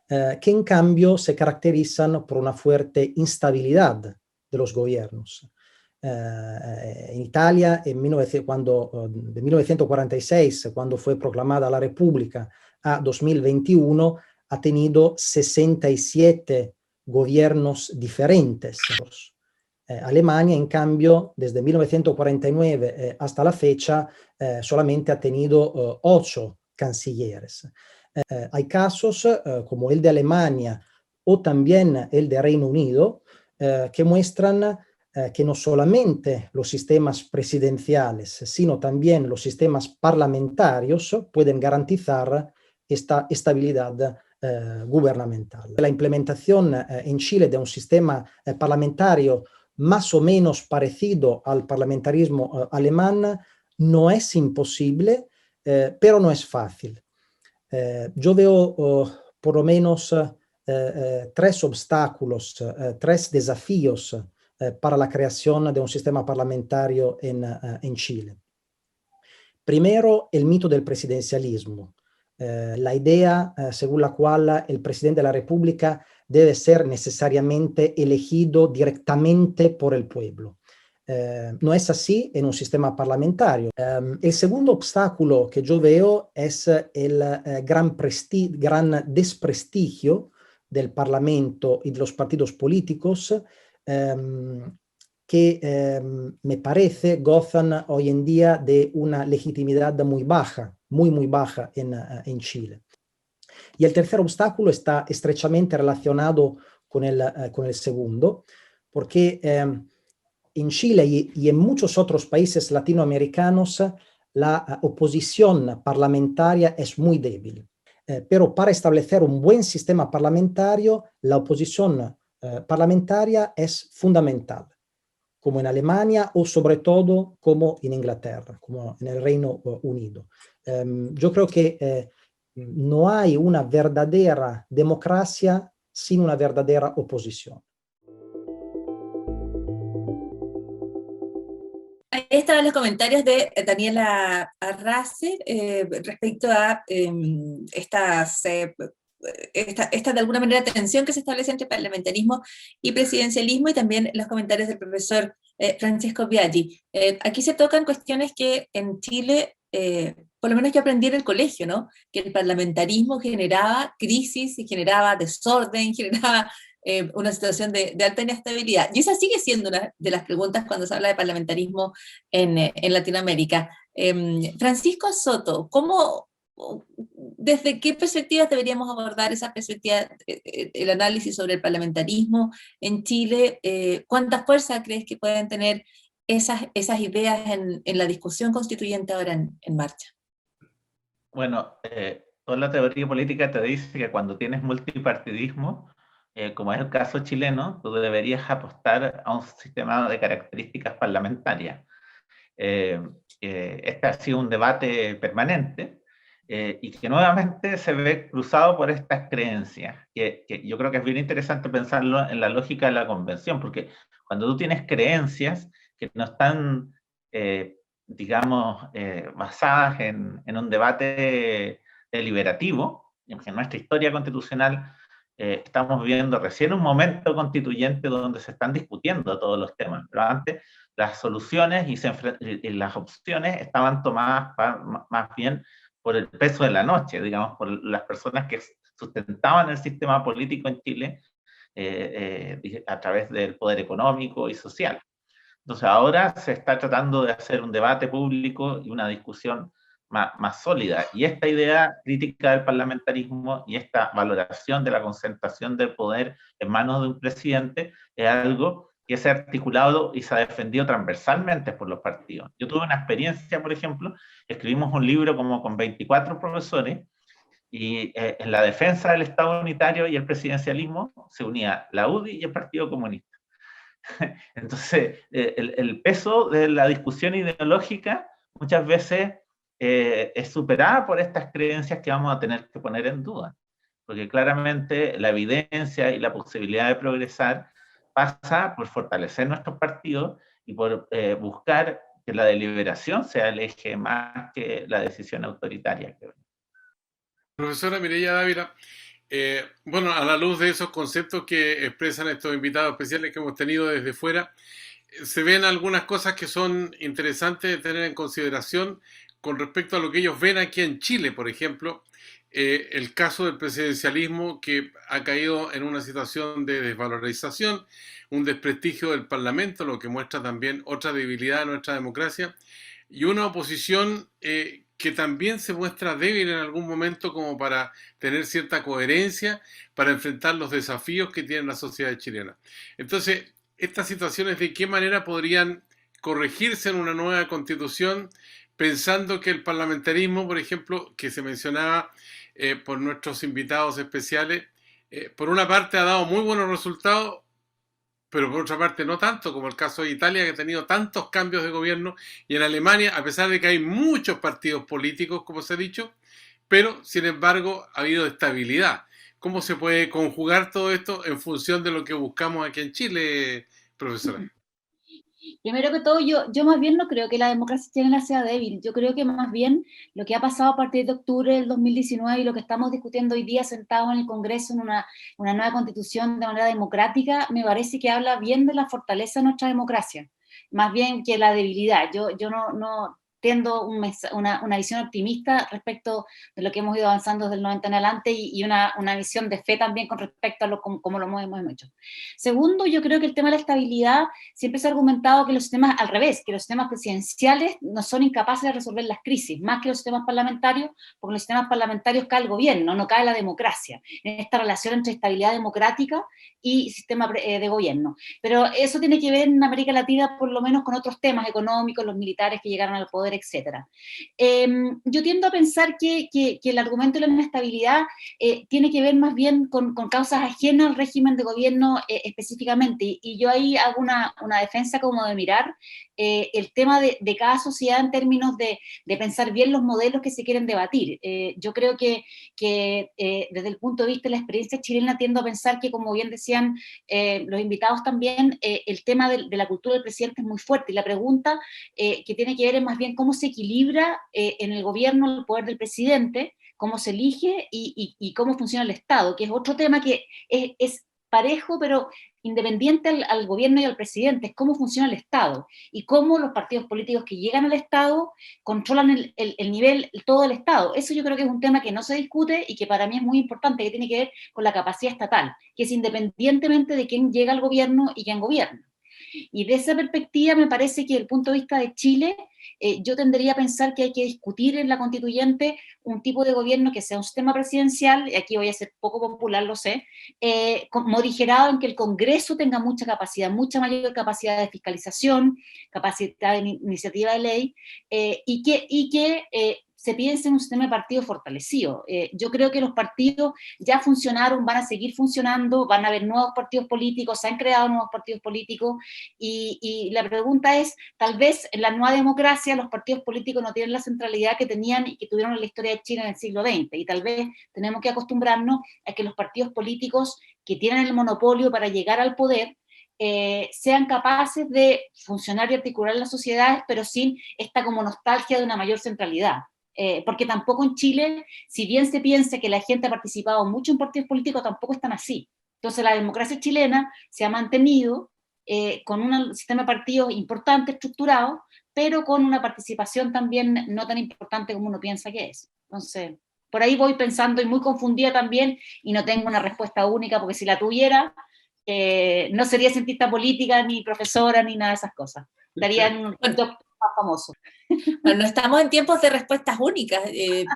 que en cambio se caracterizan por una fuerte instabilidad de los gobiernos. En Italia, de 1946, cuando fue proclamada la República, a 2021, ha tenido 67 gobiernos diferentes. Alemania, en cambio, desde 1949 hasta la fecha, solamente ha tenido 8 cancilleres. Hay casos como el de Alemania o también el de Reino Unido, que muestran que no solamente los sistemas presidenciales, sino también los sistemas parlamentarios pueden garantizar esta estabilidad gubernamental. La implementación en Chile de un sistema parlamentario más o menos parecido al parlamentarismo alemán no es imposible, pero no es fácil. Yo veo por lo menos 3 obstáculos, 3 desafíos para la creación de un sistema parlamentario en Chile. Primero, el mito del presidencialismo, la idea según la cual el presidente de la República debe ser necesariamente elegido directamente por el pueblo. No es así en un sistema parlamentario. El segundo obstáculo que yo veo es el gran desprestigio del Parlamento y de los partidos políticos que me parece gozan hoy en día de una legitimidad muy baja, muy baja en Chile. Y el tercer obstáculo está estrechamente relacionado con el segundo, porque en Chile y en muchos otros países latinoamericanos la oposición parlamentaria es muy débil. pero para establecer un buen sistema parlamentario, la oposición parlamentaria es fundamental, como en Alemania o sobre todo como en Inglaterra, como en el Reino Unido. Yo creo que no hay una verdadera democracia sin una verdadera oposición. Ahí estaban los comentarios de Daniela Arrase respecto a esta de alguna manera tensión que se establece entre parlamentarismo y presidencialismo, y también los comentarios del profesor Francesco Biaggi. Aquí se tocan cuestiones que en Chile, por lo menos yo aprendí en el colegio, ¿no? Que el parlamentarismo generaba crisis, y generaba desorden, generaba una situación de alta inestabilidad. Y esa sigue siendo una de las preguntas cuando se habla de parlamentarismo en Latinoamérica. Francisco Soto, ¿desde qué perspectivas deberíamos abordar esa perspectiva, el análisis sobre el parlamentarismo en Chile? ¿Cuánta fuerza crees que pueden tener esas ideas en la discusión constituyente ahora en marcha? Bueno, toda la teoría política te dice que cuando tienes multipartidismo, como es el caso chileno, tú deberías apostar a un sistema de características parlamentarias. Este ha sido un debate permanente y que nuevamente se ve cruzado por estas creencias, que yo creo que es bien interesante pensarlo en la lógica de la convención, porque cuando tú tienes creencias que no están, digamos, basadas en un debate deliberativo, en nuestra historia constitucional estamos viviendo recién un momento constituyente donde se están discutiendo todos los temas, pero antes las soluciones y las opciones estaban tomadas más bien por el peso de la noche, digamos, por las personas que sustentaban el sistema político en Chile a través del poder económico y social. Entonces ahora se está tratando de hacer un debate público y una discusión más sólida. Y esta idea crítica del parlamentarismo y esta valoración de la concentración del poder en manos de un presidente es algo que se ha articulado y se ha defendido transversalmente por los partidos. Yo tuve una experiencia, por ejemplo, escribimos un libro como con 24 profesores y en la defensa del Estado unitario y el presidencialismo se unía la UDI y el Partido Comunista. Entonces, el peso de la discusión ideológica muchas veces es superada por estas creencias que vamos a tener que poner en duda, porque claramente la evidencia y la posibilidad de progresar pasa por fortalecer nuestros partidos y por buscar que la deliberación sea el eje más que la decisión autoritaria. Profesora Mireya Dávila, bueno, a la luz de esos conceptos que expresan estos invitados especiales que hemos tenido desde fuera, se ven algunas cosas que son interesantes de tener en consideración con respecto a lo que ellos ven aquí en Chile, por ejemplo, el caso del presidencialismo que ha caído en una situación de desvalorización, un desprestigio del Parlamento, lo que muestra también otra debilidad de nuestra democracia, y una oposición que también se muestra débil en algún momento como para tener cierta coherencia para enfrentar los desafíos que tiene la sociedad chilena. Entonces, estas situaciones, ¿de qué manera podrían corregirse en una nueva constitución, pensando que el parlamentarismo, por ejemplo, que se mencionaba por nuestros invitados especiales, por una parte ha dado muy buenos resultados, pero por otra parte no tanto, como el caso de Italia, que ha tenido tantos cambios de gobierno, y en Alemania, a pesar de que hay muchos partidos políticos, como se ha dicho, pero sin embargo ha habido estabilidad. ¿Cómo se puede conjugar todo esto en función de lo que buscamos aquí en Chile, profesora? Primero que todo, yo más bien no creo que la democracia chilena sea débil. Yo creo que más bien lo que ha pasado a partir de octubre del 2019 y lo que estamos discutiendo hoy día sentados en el Congreso en una nueva constitución de manera democrática, me parece que habla bien de la fortaleza de nuestra democracia, más bien que la debilidad. Yo no tiendo una visión optimista respecto de lo que hemos ido avanzando desde el 90 en adelante y una visión de fe también con respecto a cómo lo hemos hecho. Segundo, yo creo que el tema de la estabilidad siempre se ha argumentado que los sistemas, al revés, que los sistemas presidenciales no son incapaces de resolver las crisis, más que los sistemas parlamentarios, porque en los sistemas parlamentarios cae el gobierno, no cae la democracia, en esta relación entre estabilidad democrática y sistema de gobierno. Pero eso tiene que ver en América Latina por lo menos con otros temas económicos, los militares que llegaron al poder, poder, etc. Yo tiendo a pensar que el argumento de la inestabilidad tiene que ver más bien con causas ajenas al régimen de gobierno específicamente, y yo ahí hago una defensa como de mirar el tema de cada sociedad en términos de pensar bien los modelos que se quieren debatir. Yo creo que desde el punto de vista de la experiencia chilena tiendo a pensar que, como bien decían los invitados también, el tema de la cultura del presidente es muy fuerte, y la pregunta que tiene que ver es más bien cómo se equilibra en el gobierno el poder del presidente, cómo se elige y cómo funciona el Estado, que es otro tema que es parejo, pero independiente al gobierno y al presidente, es cómo funciona el Estado y cómo los partidos políticos que llegan al Estado controlan el nivel, todo el Estado. Eso yo creo que es un tema que no se discute y que para mí es muy importante, que tiene que ver con la capacidad estatal, que es independientemente de quién llega al gobierno y quién gobierna. Y de esa perspectiva me parece que desde el punto de vista de Chile, yo tendería a pensar que hay que discutir en la constituyente un tipo de gobierno que sea un sistema presidencial, y aquí voy a ser poco popular, lo sé, morigerado en que el Congreso tenga mucha capacidad, mucha mayor capacidad de fiscalización, capacidad de iniciativa de ley, y que se piense en un sistema de partidos fortalecido. Yo creo que los partidos ya funcionaron, van a seguir funcionando, van a haber nuevos partidos políticos, se han creado nuevos partidos políticos, y la pregunta es, tal vez en la nueva democracia los partidos políticos no tienen la centralidad que tenían y que tuvieron en la historia de Chile en el siglo XX, y tal vez tenemos que acostumbrarnos a que los partidos políticos que tienen el monopolio para llegar al poder sean capaces de funcionar y articular las sociedades, pero sin esta como nostalgia de una mayor centralidad. Porque tampoco en Chile, si bien se piensa que la gente ha participado mucho en partidos políticos, tampoco están así. Entonces la democracia chilena se ha mantenido con un sistema de partidos importante, estructurado, pero con una participación también no tan importante como uno piensa que es. Entonces, por ahí voy pensando y muy confundida también, y no tengo una respuesta única, porque si la tuviera, no sería cientista política, ni profesora, ni nada de esas cosas. Daría un doctor más famoso. Bueno, no estamos en tiempos de respuestas únicas,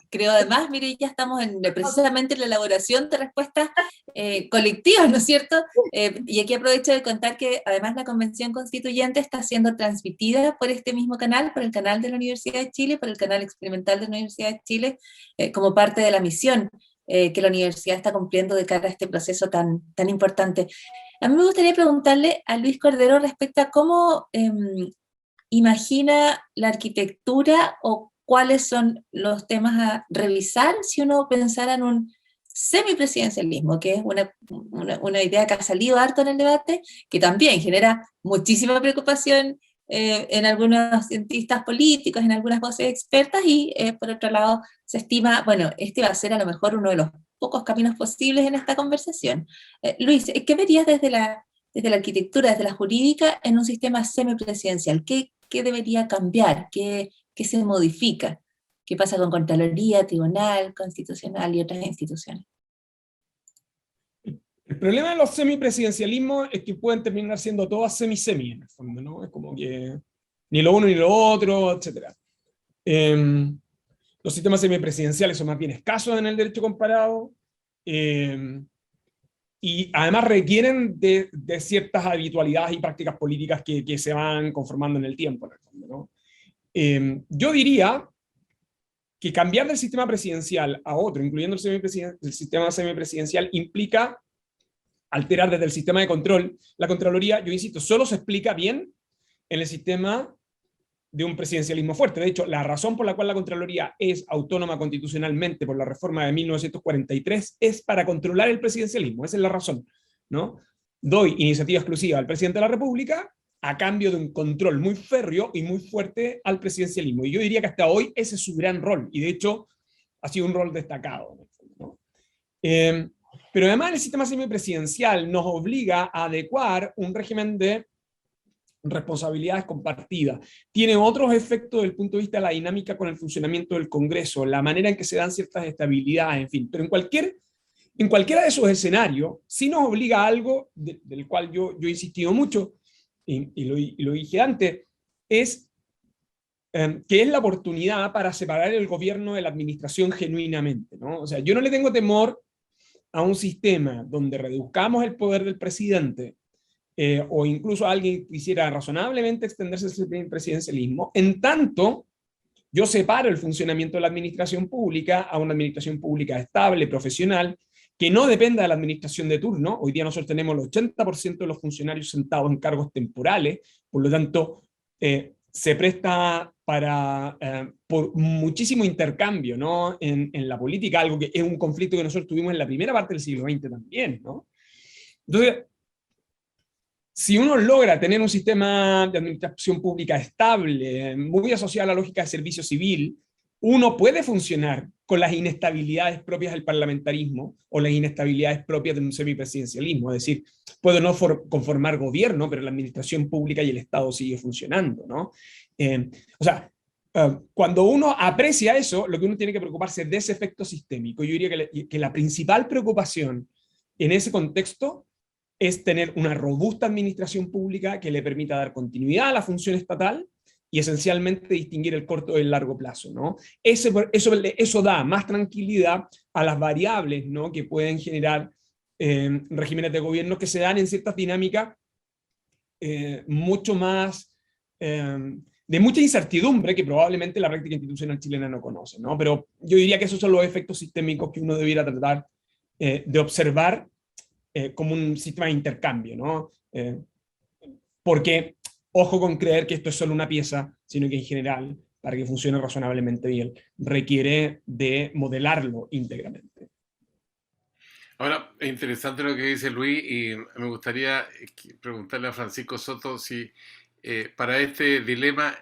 creo. Además, mire, ya estamos precisamente en la elaboración de respuestas colectivas, ¿no es cierto? Y aquí aprovecho de contar que además la Convención Constituyente está siendo transmitida por este mismo canal, por el canal de la Universidad de Chile, por el canal experimental de la Universidad de Chile, como parte de la misión que la universidad está cumpliendo de cara a este proceso tan importante. A mí me gustaría preguntarle a Luis Cordero respecto a cómo imagina la arquitectura o cuáles son los temas a revisar si uno pensara en un semipresidencialismo, que es una idea que ha salido harto en el debate, que también genera muchísima preocupación en algunos cientistas políticos, en algunas voces expertas, y por otro lado se estima, bueno, este va a ser a lo mejor uno de los pocos caminos posibles en esta conversación. Luis, ¿qué verías desde la arquitectura, desde la jurídica, en un sistema semipresidencial? ¿Qué debería cambiar? ¿Qué se modifica? ¿Qué pasa con Contraloría, Tribunal Constitucional y otras instituciones? El problema de los semipresidencialismos es que pueden terminar siendo todas semi-semi, en el fondo, ¿no? Es como que ni lo uno ni lo otro, etc. Los sistemas semipresidenciales son más bien escasos en el derecho comparado, y además requieren de ciertas habitualidades y prácticas políticas que se van conformando en el tiempo, en el fondo, ¿no? Yo diría que cambiar del sistema presidencial a otro, incluyendo el sistema semipresidencial, implica alterar desde el sistema de control. La Contraloría, yo insisto, solo se explica bien en el sistema de un presidencialismo fuerte. De hecho, la razón por la cual la Contraloría es autónoma constitucionalmente por la reforma de 1943 es para controlar el presidencialismo. Esa es la razón, ¿no? Doy iniciativa exclusiva al presidente de la República a cambio de un control muy férreo y muy fuerte al presidencialismo. Y yo diría que hasta hoy ese es su gran rol, y de hecho ha sido un rol destacado, ¿no? Pero además el sistema semipresidencial nos obliga a adecuar un régimen de responsabilidades compartidas. Tiene otros efectos desde el punto de vista de la dinámica con el funcionamiento del Congreso, la manera en que se dan ciertas estabilidades, en fin. Pero en cualquiera de esos escenarios, sí nos obliga a algo del cual yo he insistido mucho, y lo dije antes, es que es la oportunidad para separar el gobierno de la administración genuinamente, ¿no? O sea, yo no le tengo temor a un sistema donde reduzcamos el poder del presidente, o incluso alguien quisiera razonablemente extenderse ese presidencialismo, en tanto Yo separo el funcionamiento de la administración pública a una administración pública estable, profesional, que no dependa de la administración de turno. Hoy día nosotros tenemos el 80% de los funcionarios sentados en cargos temporales, por lo tanto, se presta para por muchísimo intercambio, ¿no? en la política, algo que es un conflicto que nosotros tuvimos en la primera parte del siglo XX también, ¿no? Entonces, si uno logra tener un sistema de administración pública estable, muy asociado a la lógica de servicio civil, uno puede funcionar con las inestabilidades propias del parlamentarismo o las inestabilidades propias de un semipresidencialismo. Es decir, puedo no conformar gobierno, pero la administración pública y el Estado sigue funcionando, ¿no? O sea, cuando uno aprecia eso, lo que uno tiene que preocuparse es de ese efecto sistémico. Yo diría que la principal preocupación en ese contexto es tener una robusta administración pública que le permita dar continuidad a la función estatal y esencialmente distinguir el corto del largo plazo, ¿no? Eso da más tranquilidad a las variables, ¿no?, que pueden generar regímenes de gobierno que se dan en ciertas dinámicas mucho más de mucha incertidumbre que probablemente la práctica institucional chilena no conoce, ¿no? Pero yo diría que esos son los efectos sistémicos que uno debiera tratar de observar como un sistema de intercambio, ¿no? Porque, ojo con creer que esto es solo una pieza, sino que en general, para que funcione razonablemente bien, requiere de modelarlo íntegramente. Ahora, es interesante lo que dice Luis, y me gustaría preguntarle a Francisco Soto si para este dilema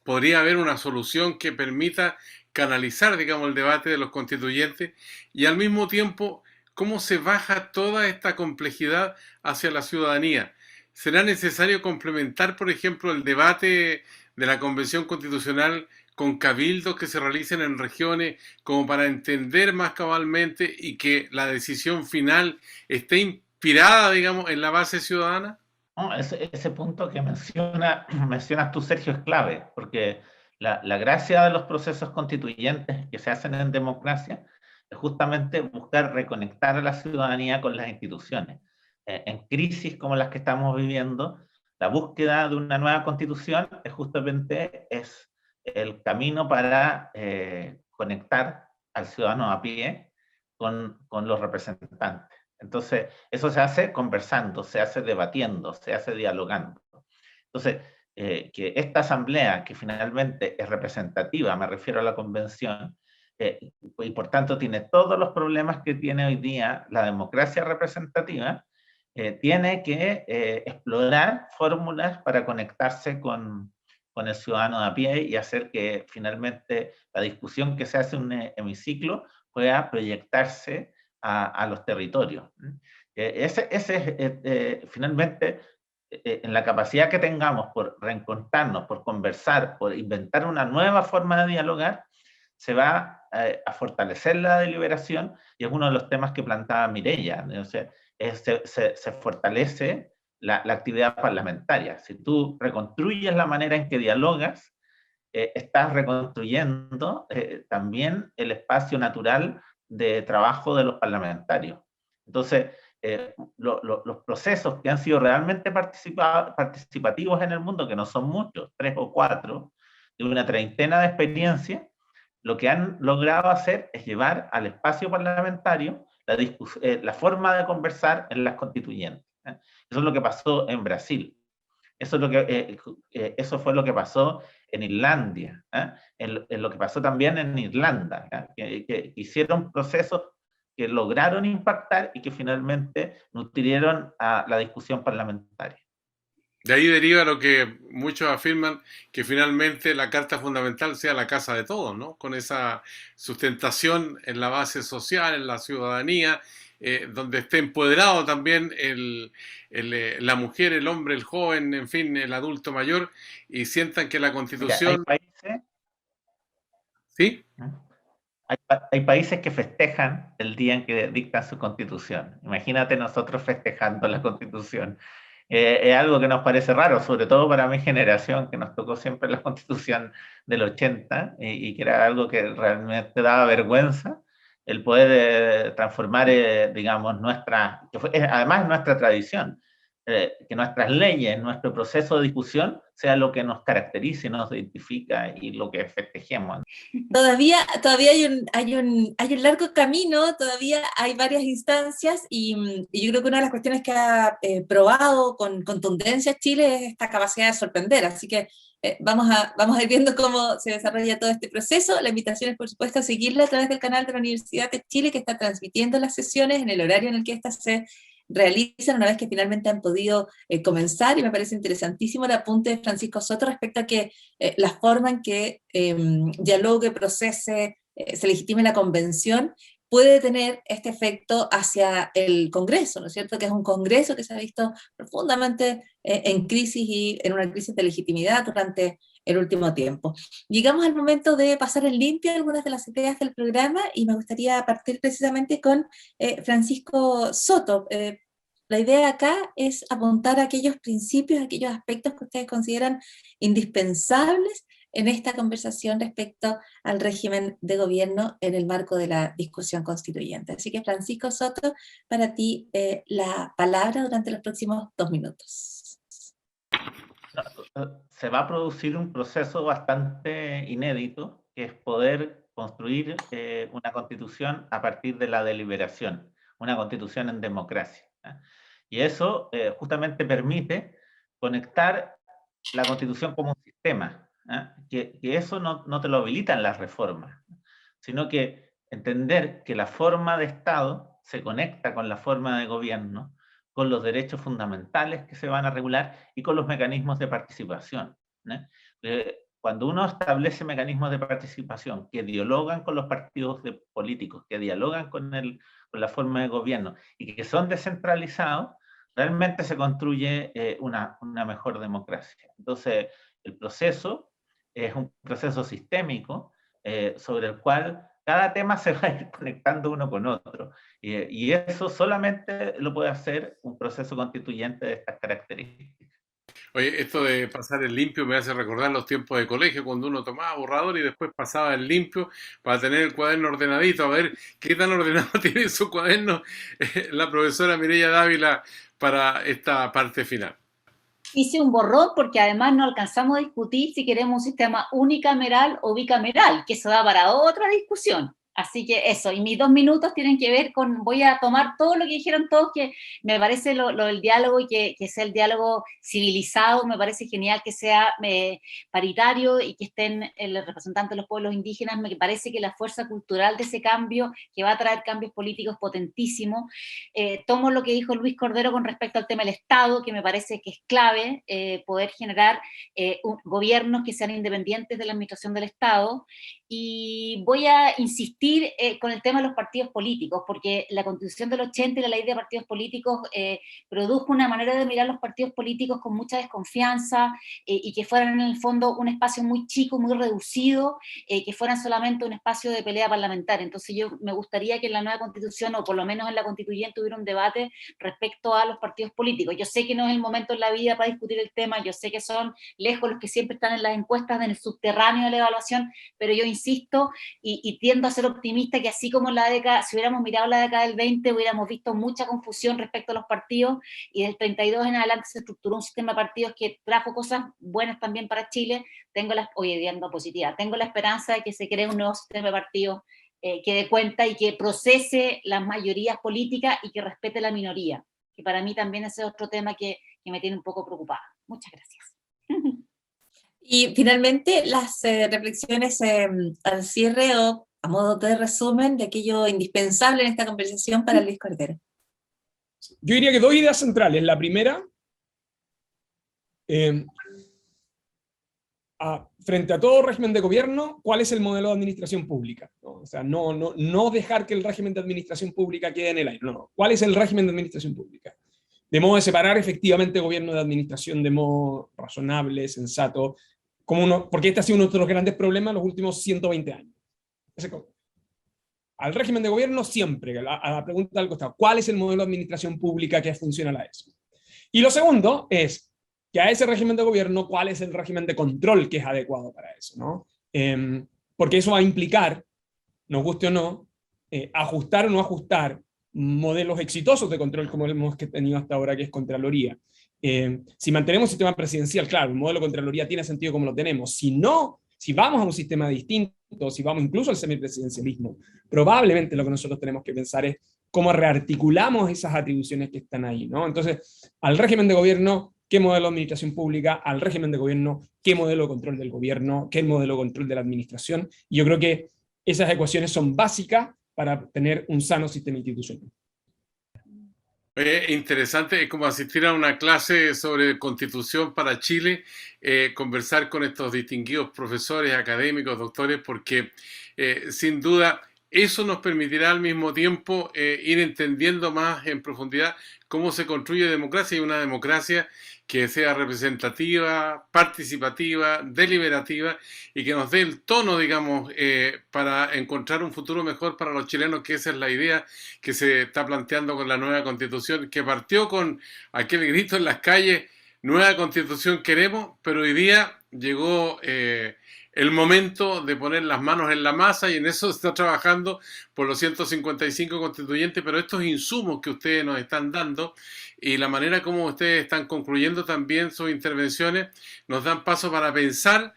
podría haber una solución que permita canalizar, digamos, el debate de los constituyentes y al mismo tiempo cómo se baja toda esta complejidad hacia la ciudadanía. ¿Será necesario complementar, por ejemplo, el debate de la Convención Constitucional con cabildos que se realicen en regiones como para entender más cabalmente y que la decisión final esté inspirada, digamos, en la base ciudadana? No, ese punto que mencionas tú, Sergio, es clave, porque la gracia de los procesos constituyentes que se hacen en democracia es justamente buscar reconectar a la ciudadanía con las instituciones. En crisis como las que estamos viviendo, la búsqueda de una nueva constitución es justamente el camino para conectar al ciudadano a pie con los representantes. Entonces, eso se hace conversando, se hace debatiendo, se hace dialogando. Entonces, que esta asamblea, que finalmente es representativa, me refiero a la convención, y por tanto tiene todos los problemas que tiene hoy día la democracia representativa, tiene que explorar fórmulas para conectarse con el ciudadano de a pie y hacer que finalmente la discusión que se hace en un hemiciclo pueda proyectarse a los territorios. Finalmente, en la capacidad que tengamos por reencontrarnos, por conversar, por inventar una nueva forma de dialogar, se va a fortalecer la deliberación, y es uno de los temas que planteaba Mireia. O sea, se fortalece la actividad parlamentaria. Si tú reconstruyes la manera en que dialogas, estás reconstruyendo también el espacio natural de trabajo de los parlamentarios. Entonces, los procesos que han sido realmente participativos en el mundo, que no son muchos, 3 o 4, de una treintena de experiencias, lo que han logrado hacer es llevar al espacio parlamentario la forma de conversar en las constituyentes. Eso es lo que pasó en Brasil. Eso fue lo que pasó en Islandia, en lo que pasó también en Irlanda, que hicieron procesos que lograron impactar y que finalmente nutrieron a la discusión parlamentaria. De ahí deriva lo que muchos afirman, que finalmente la Carta Fundamental sea la casa de todos, ¿no? Con esa sustentación en la base social, en la ciudadanía, donde esté empoderado también la mujer, el hombre, el joven, en fin, el adulto mayor, y sientan que la Constitución... Mira, hay países... ¿Sí? Hay países que festejan el día en que dictan su Constitución. Imagínate nosotros festejando la Constitución. Es algo que nos parece raro, sobre todo para mi generación, que nos tocó siempre la Constitución del 80, y que era algo que realmente daba vergüenza, el poder transformar, digamos, además nuestra tradición, que nuestras leyes, nuestro proceso de discusión, sea lo que nos caracterice, nos identifica y lo que festejemos. Todavía hay un largo camino, todavía hay varias instancias y yo creo que una de las cuestiones que ha probado con contundencia Chile es esta capacidad de sorprender, así que vamos a ir viendo cómo se desarrolla todo este proceso. La invitación es, por supuesto, a seguirla a través del canal de la Universidad de Chile, que está transmitiendo las sesiones en el horario en el que estas se realizan una vez que finalmente han podido comenzar, y me parece interesantísimo el apunte de Francisco Soto respecto a que la forma en que dialogue, procese, se legitime la convención, puede tener este efecto hacia el Congreso, ¿no es cierto? Que es un Congreso que se ha visto profundamente en crisis y en una crisis de legitimidad durante el último tiempo. Llegamos al momento de pasar en limpio algunas de las ideas del programa y me gustaría partir precisamente con Francisco Soto. La idea acá es apuntar a aquellos principios, aquellos aspectos que ustedes consideran indispensables en esta conversación respecto al régimen de gobierno en el marco de la discusión constituyente. Así que, Francisco Soto, para ti la palabra durante los próximos 2 minutos. Se va a producir un proceso bastante inédito, que es poder construir una constitución a partir de la deliberación, una constitución en democracia. Y eso justamente permite conectar la constitución como un sistema, que eso no te lo habilitan las reformas, sino que entender que la forma de Estado se conecta con la forma de gobierno, con los derechos fundamentales que se van a regular y con los mecanismos de participación. Cuando uno establece mecanismos de participación que dialogan con los partidos políticos, que dialogan con la forma de gobierno y que son descentralizados, realmente se construye una mejor democracia. Entonces, el proceso es un proceso sistémico sobre el cual cada tema se va a ir conectando uno con otro. Y eso solamente lo puede hacer un proceso constituyente de estas características. Oye, esto de pasar el limpio me hace recordar los tiempos de colegio, cuando uno tomaba borrador y después pasaba el limpio para tener el cuaderno ordenadito, a ver qué tan ordenado tiene su cuaderno la profesora Mireya Dávila para esta parte final. Hice un borrón porque además no alcanzamos a discutir si queremos un sistema unicameral o bicameral, que eso da para otra discusión. Así que eso, y mis 2 minutos tienen que ver con, voy a tomar todo lo que dijeron todos, que me parece lo del diálogo y que sea el diálogo civilizado, me parece genial que sea paritario y que estén los representantes de los pueblos indígenas, me parece que la fuerza cultural de ese cambio, que va a traer cambios políticos potentísimos. Tomo lo que dijo Luis Cordero con respecto al tema del Estado, que me parece que es clave poder generar gobiernos que sean independientes de la administración del Estado, y voy a insistir con el tema de los partidos políticos, porque la Constitución del 80 y la Ley de Partidos Políticos produjo una manera de mirar los partidos políticos con mucha desconfianza y que fueran en el fondo un espacio muy chico, muy reducido, que fueran solamente un espacio de pelea parlamentaria. Entonces yo me gustaría que en la nueva Constitución, o por lo menos en la Constituyente, hubiera un debate respecto a los partidos políticos. Yo sé que no es el momento en la vida para discutir el tema, yo sé que son lejos los que siempre están en las encuestas en el subterráneo de la evaluación, pero yo insisto y tiendo a ser optimista que así como en la década, si hubiéramos mirado la década del 20, hubiéramos visto mucha confusión respecto a los partidos, y del 32 en adelante se estructuró un sistema de partidos que trajo cosas buenas también para Chile. Tengo la esperanza de que se cree un nuevo sistema de partidos que dé cuenta y que procese las mayorías políticas y que respete la minoría, que para mí también ese es otro tema que me tiene un poco preocupada. Muchas gracias. Y finalmente, las reflexiones al cierre o a modo de resumen de aquello indispensable en esta conversación para Luis Cordero. Yo diría que 2 ideas centrales. La primera, frente a todo régimen de gobierno, ¿cuál es el modelo de administración pública? ¿No? O sea, no dejar que el régimen de administración pública quede en el aire. No. ¿Cuál es el régimen de administración pública? De modo de separar efectivamente gobierno de administración de modo razonable, sensato, porque este ha sido uno de los grandes problemas en los últimos 120 años. Al régimen de gobierno siempre, a la pregunta del costado, ¿cuál es el modelo de administración pública que funciona a eso? Y lo segundo es que a ese régimen de gobierno, ¿cuál es el régimen de control que es adecuado para eso? ¿No? Porque eso va a implicar, nos guste o no, ajustar o no ajustar modelos exitosos de control como hemos tenido hasta ahora, que es Contraloría. Si mantenemos un sistema presidencial, claro, un modelo de Contraloría tiene sentido como lo tenemos. Si no, si vamos a un sistema distinto, si vamos incluso al semipresidencialismo, probablemente lo que nosotros tenemos que pensar es cómo rearticulamos esas atribuciones que están ahí, ¿no? Entonces, al régimen de gobierno, ¿qué modelo de administración pública? Al régimen de gobierno, ¿qué modelo de control del gobierno? ¿Qué modelo de control de la administración? Y yo creo que esas ecuaciones son básicas para tener un sano sistema institucional. Interesante, es como asistir a una clase sobre Constitución para Chile, conversar con estos distinguidos profesores, académicos, doctores, porque sin duda eso nos permitirá al mismo tiempo ir entendiendo más en profundidad cómo se construye democracia, y una democracia que sea representativa, participativa, deliberativa, y que nos dé el tono, digamos, para encontrar un futuro mejor para los chilenos, que esa es la idea que se está planteando con la nueva Constitución, que partió con aquel grito en las calles: nueva Constitución queremos, pero hoy día llegó el momento de poner las manos en la masa, y en eso se está trabajando por los 155 constituyentes, pero estos insumos que ustedes nos están dando y la manera como ustedes están concluyendo también sus intervenciones nos dan paso para pensar,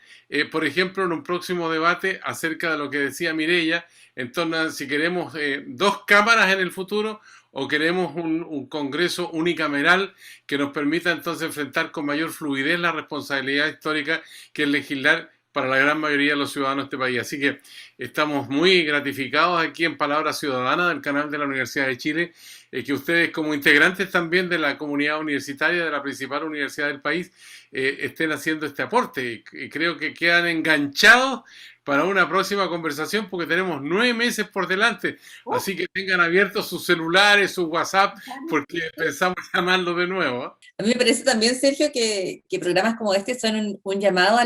por ejemplo, en un próximo debate acerca de lo que decía Mireya, en torno a si queremos 2 cámaras en el futuro o queremos un Congreso unicameral que nos permita entonces enfrentar con mayor fluidez la responsabilidad histórica que es legislar para la gran mayoría de los ciudadanos de este país. Así que estamos muy gratificados aquí en Palabra Ciudadana del canal de la Universidad de Chile, que ustedes, como integrantes también de la comunidad universitaria de la principal universidad del país, estén haciendo este aporte, y creo que quedan enganchados para una próxima conversación, porque tenemos 9 meses por delante, así que tengan abiertos sus celulares, sus WhatsApp, porque pensamos llamarlo de nuevo. A mí me parece también, Sergio, que programas como este son un llamado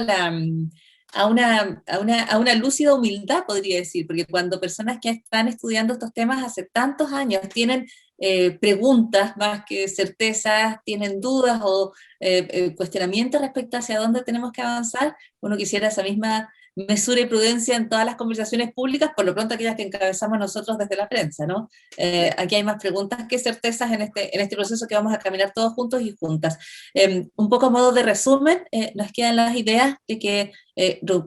a una lúcida humildad, podría decir, porque cuando personas que están estudiando estos temas hace tantos años tienen preguntas más que certezas, tienen dudas o cuestionamientos respecto hacia dónde tenemos que avanzar, uno quisiera esa misma mesura y prudencia en todas las conversaciones públicas, por lo pronto aquellas que encabezamos nosotros desde la prensa, ¿no? Aquí hay más preguntas que certezas en este proceso que vamos a caminar todos juntos y juntas. Un poco a modo de resumen, nos quedan las ideas de que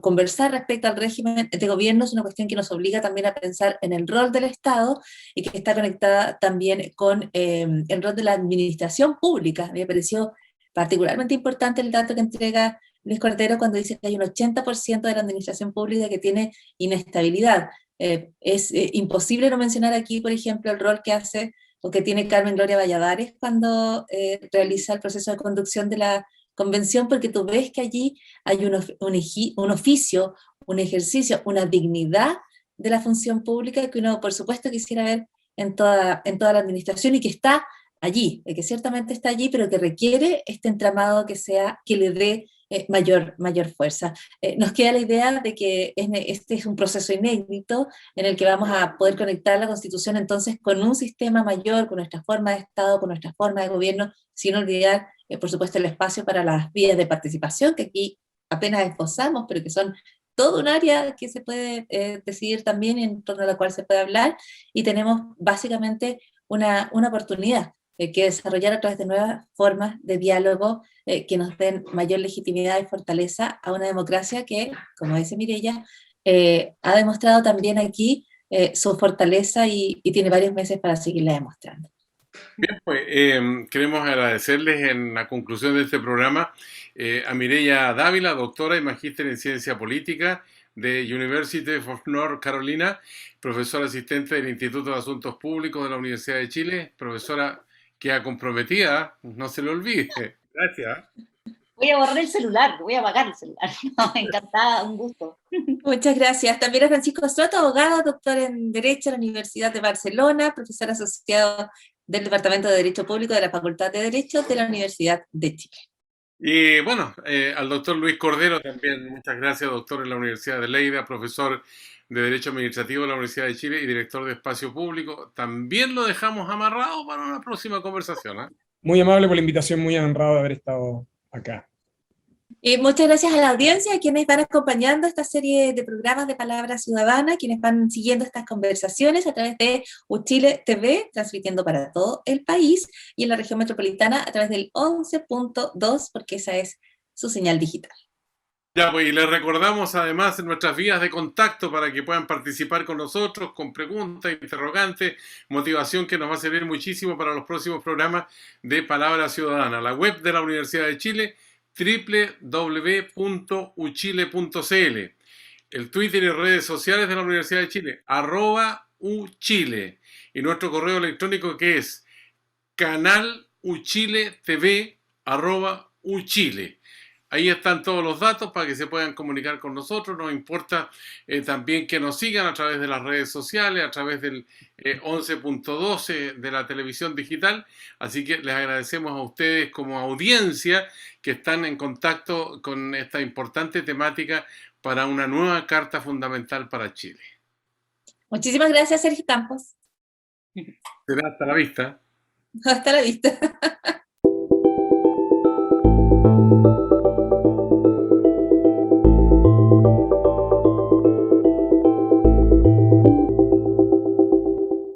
conversar respecto al régimen de gobierno es una cuestión que nos obliga también a pensar en el rol del Estado, y que está conectada también con el rol de la administración pública. Me pareció particularmente importante el dato que entrega Luis Cordero cuando dice que hay un 80% de la administración pública que tiene inestabilidad. Es imposible no mencionar aquí, por ejemplo, el rol que hace o que tiene Carmen Gloria Valladares cuando realiza el proceso de conducción de la convención, porque tú ves que allí hay un oficio, un ejercicio, una dignidad de la función pública que uno, por supuesto, quisiera ver en toda la administración, y que está allí, que ciertamente está allí, pero que requiere este entramado que le dé mayor fuerza. Nos queda la idea de que este es un proceso inédito en el que vamos a poder conectar la Constitución entonces con un sistema mayor, con nuestra forma de Estado, con nuestra forma de gobierno, sin olvidar, por supuesto, el espacio para las vías de participación, que aquí apenas esbozamos, pero que son todo un área que se puede decidir también, en torno a la cual se puede hablar, y tenemos básicamente una oportunidad que desarrollar a través de nuevas formas de diálogo que nos den mayor legitimidad y fortaleza a una democracia que, como dice Mireya, ha demostrado también aquí su fortaleza y tiene varios meses para seguirla demostrando. Bien, pues queremos agradecerles en la conclusión de este programa a Mireya Dávila, doctora y magíster en Ciencia Política de University of North Carolina, profesora asistente del Instituto de Asuntos Públicos de la Universidad de Chile, profesora queda comprometida, no se lo olvide. Gracias. Voy a borrar el celular, voy a apagar el celular. No, encantada, un gusto. Muchas gracias. También a Francisco Stroto, abogado, doctor en Derecho en la Universidad de Barcelona, profesor asociado del Departamento de Derecho Público de la Facultad de Derecho de la Universidad de Chile. Y bueno, al doctor Luis Cordero también, muchas gracias, doctor en la Universidad de Lleida, profesor de Derecho Administrativo de la Universidad de Chile y director de Espacio Público. También lo dejamos amarrado para una próxima conversación. Muy amable por la invitación, muy honrado de haber estado acá. Y muchas gracias a la audiencia, a quienes van acompañando esta serie de programas de Palabra Ciudadana, quienes van siguiendo estas conversaciones a través de Uchile TV, transmitiendo para todo el país, y en la región metropolitana a través del 11.2, porque esa es su señal digital. Ya, pues, y les recordamos además nuestras vías de contacto para que puedan participar con nosotros, con preguntas, interrogantes, motivación que nos va a servir muchísimo para los próximos programas de Palabra Ciudadana. La web de la Universidad de Chile, www.uchile.cl. El Twitter y redes sociales de la Universidad de Chile, @uchile. Y nuestro correo electrónico que es canaluchiletv@uchile. Ahí están todos los datos para que se puedan comunicar con nosotros. Nos importa también que nos sigan a través de las redes sociales, a través del 11.12 de la televisión digital. Así que les agradecemos a ustedes como audiencia que están en contacto con esta importante temática para una nueva Carta Fundamental para Chile. Muchísimas gracias, Sergio Campos. Será hasta la vista. Hasta la vista.